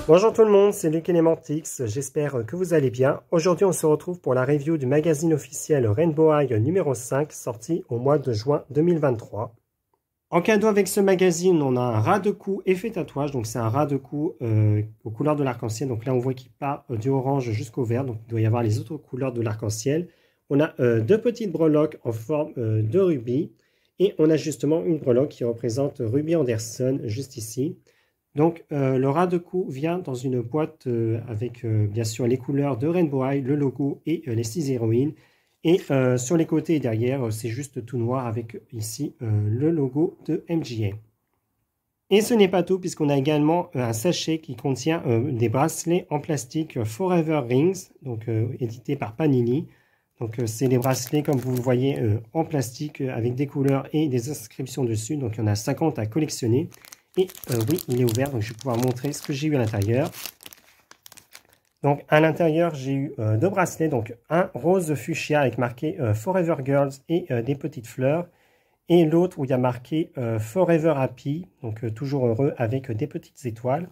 Bonjour tout le monde, c'est Luc Elementix, j'espère que vous allez bien. Aujourd'hui on se retrouve pour la review du magazine officiel Rainbow High numéro 5, sorti au mois de juin 2023. En cadeau avec ce magazine, on a un ras de cou effet tatouage, donc c'est un ras de cou aux couleurs de l'arc-en-ciel. Donc là on voit qu'il part du orange jusqu'au vert, donc il doit y avoir les autres couleurs de l'arc-en-ciel. On a deux petites breloques en forme de rubis, et on a justement une breloque qui représente Ruby Anderson juste ici. Donc le ras de cou vient dans une boîte avec bien sûr les couleurs de Rainbow High, le logo et les 6 héroïnes. Et sur les côtés et derrière, c'est juste tout noir avec ici le logo de MGA. Et ce n'est pas tout, puisqu'on a également un sachet qui contient des bracelets en plastique Forever Rings, donc édité par Panini. Donc c'est des bracelets comme vous le voyez en plastique avec des couleurs et des inscriptions dessus. Donc il y en a 50 à collectionner. Et oui, il est ouvert, donc je vais pouvoir montrer ce que j'ai eu à l'intérieur. Donc à l'intérieur, j'ai eu deux bracelets, donc un rose fuchsia avec marqué Forever Girls et des petites fleurs. Et l'autre où il y a marqué Forever Happy, donc toujours heureux avec des petites étoiles.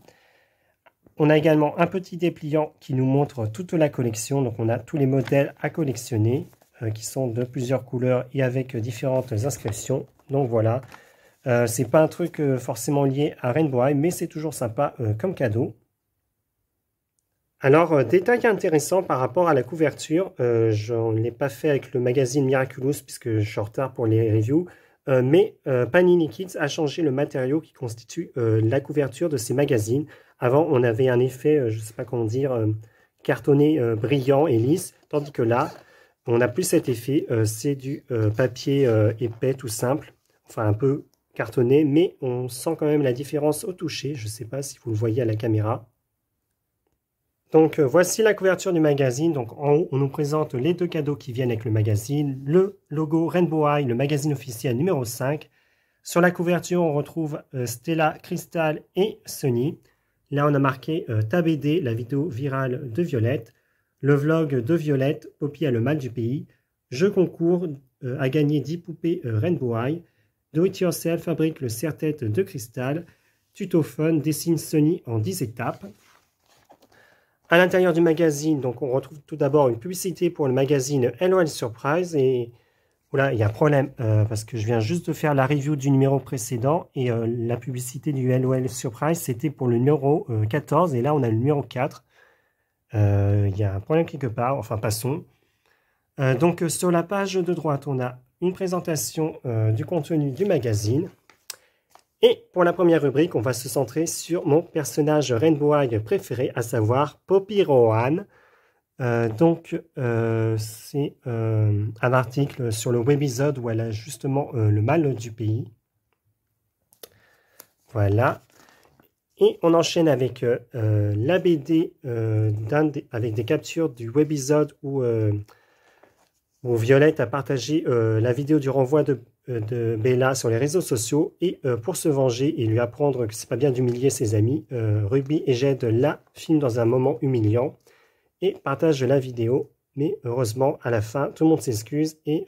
On a également un petit dépliant qui nous montre toute la collection. Donc on a tous les modèles à collectionner qui sont de plusieurs couleurs et avec différentes inscriptions. Donc voilà, c'est pas un truc forcément lié à Rainbow High, mais c'est toujours sympa comme cadeau. Alors, détail intéressant par rapport à la couverture, je ne l'ai pas fait avec le magazine Miraculous puisque je suis en retard pour les reviews, mais Panini Kids a changé le matériau qui constitue la couverture de ces magazines. Avant, on avait un effet, je ne sais pas comment dire, cartonné brillant et lisse, tandis que là, on n'a plus cet effet, c'est du papier épais tout simple, enfin un peu cartonné, mais on sent quand même la différence au toucher, je ne sais pas si vous le voyez à la caméra. Donc voici la couverture du magazine. Donc en haut, on nous présente les deux cadeaux qui viennent avec le magazine. Le logo Rainbow High, le magazine officiel numéro 5. Sur la couverture, on retrouve Stella, Crystal et Sunny. Là, on a marqué ta BD, la vidéo virale de Violette. Le vlog de Violette, Poppy a le mal du pays. Jeu concours à gagner 10 poupées Rainbow High. Do it yourself fabrique le serre-tête de Crystal. Tuto fun dessine Sunny en 10 étapes. À l'intérieur du magazine, donc on retrouve tout d'abord une publicité pour le magazine LOL Surprise. Et voilà, il y a un problème parce que je viens juste de faire la review du numéro précédent et la publicité du LOL Surprise, c'était pour le numéro 14 et là on a le numéro 4. Il y a un problème quelque part, enfin passons. Donc sur la page de droite, on a une présentation du contenu du magazine. Et pour la première rubrique, on va se centrer sur mon personnage Rainbow High préféré, à savoir Poppy Rohan. C'est un article sur le webisode où elle a justement le mal du pays. Voilà. Et on enchaîne avec la BD avec des captures du webisode où Violette a partagé la vidéo du renvoi de Bella sur les réseaux sociaux et pour se venger et lui apprendre que c'est pas bien d'humilier ses amis, Ruby et Jed la filment dans un moment humiliant et partagent la vidéo, mais heureusement à la fin tout le monde s'excuse et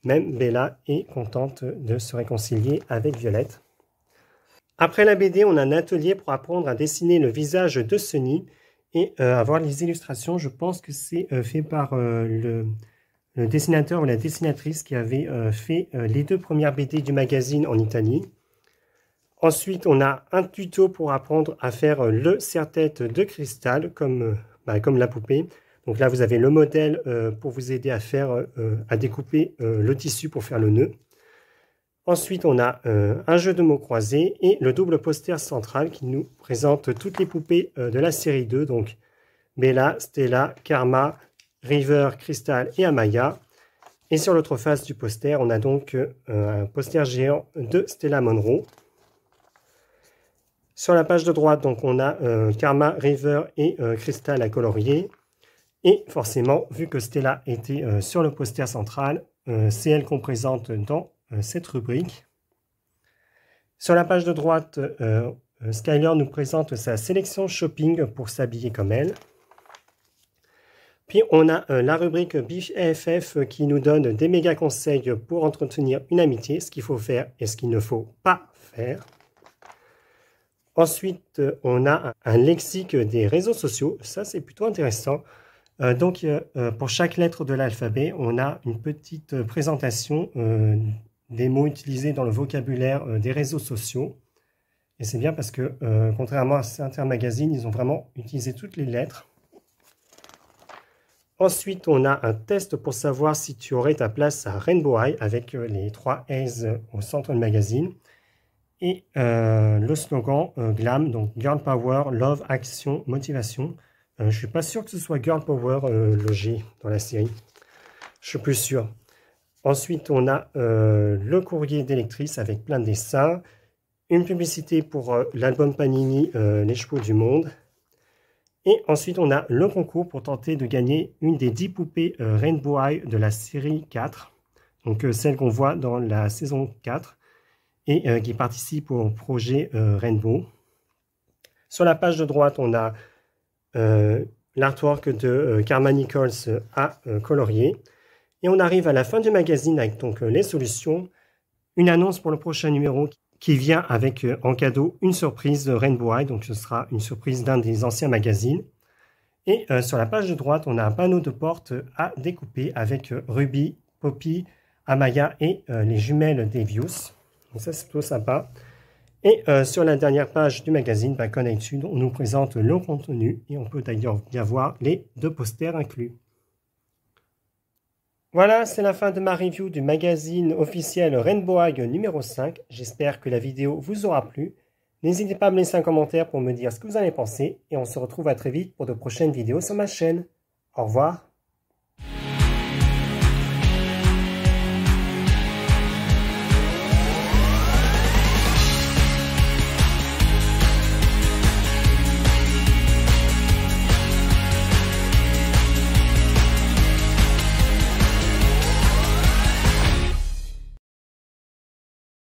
même Bella est contente de se réconcilier avec Violette. Après la BD, on a un atelier pour apprendre à dessiner le visage de Sunny et avoir les illustrations. Je pense que c'est fait par le dessinateur ou la dessinatrice qui avait fait les deux premières BD du magazine en Italie. Ensuite, on a un tuto pour apprendre à faire le serre-tête de cristal, comme la poupée. Donc là, vous avez le modèle pour vous aider à découper le tissu pour faire le nœud. Ensuite, on a un jeu de mots croisés et le double poster central qui nous présente toutes les poupées de la série 2. Donc Bella, Stella, Karma, River, Crystal et Amaya. Et sur l'autre face du poster, on a donc un poster géant de Stella Monroe. Sur la page de droite, donc, on a Karma, River et Crystal à colorier. Et forcément, vu que Stella était sur le poster central, c'est elle qu'on présente dans cette rubrique. Sur la page de droite, Skyler nous présente sa sélection shopping pour s'habiller comme elle. Puis on a la rubrique BFF qui nous donne des méga conseils pour entretenir une amitié, ce qu'il faut faire et ce qu'il ne faut pas faire. Ensuite, on a un lexique des réseaux sociaux. Ça, c'est plutôt intéressant. Pour chaque lettre de l'alphabet, on a une petite présentation des mots utilisés dans le vocabulaire des réseaux sociaux. Et c'est bien parce que, contrairement à certains magazines, ils ont vraiment utilisé toutes les lettres. Ensuite, on a un test pour savoir si tu aurais ta place à Rainbow High avec les 3 A's au centre du magazine. Et le slogan GLAM, donc Girl Power, Love, Action, Motivation. Je ne suis pas sûr que ce soit Girl Power le G dans la série. Je suis plus sûr. Ensuite, on a le courrier d'électrice avec plein de dessins. Une publicité pour l'album Panini Les Chevaux du Monde. Et ensuite, on a le concours pour tenter de gagner une des 10 poupées Rainbow High de la série 4. Donc celle qu'on voit dans la saison 4 et qui participe au projet Rainbow. Sur la page de droite, on a l'artwork de Karma Nichols à colorier. Et on arrive à la fin du magazine avec donc les solutions. Une annonce pour le prochain numéro qui vient avec en cadeau une surprise de Rainbow High. Donc ce sera une surprise d'un des anciens magazines. Et sur la page de droite, on a un panneau de porte à découper avec Ruby, Poppy, Amaya et les jumelles Devious. Donc ça, c'est plutôt sympa. Et sur la dernière page du magazine, Connect Sud, on nous présente le contenu et on peut d'ailleurs bien voir les 2 posters inclus. Voilà, c'est la fin de ma review du magazine officiel Rainbow High numéro 5. J'espère que la vidéo vous aura plu. N'hésitez pas à me laisser un commentaire pour me dire ce que vous en avez pensé. Et on se retrouve à très vite pour de prochaines vidéos sur ma chaîne. Au revoir.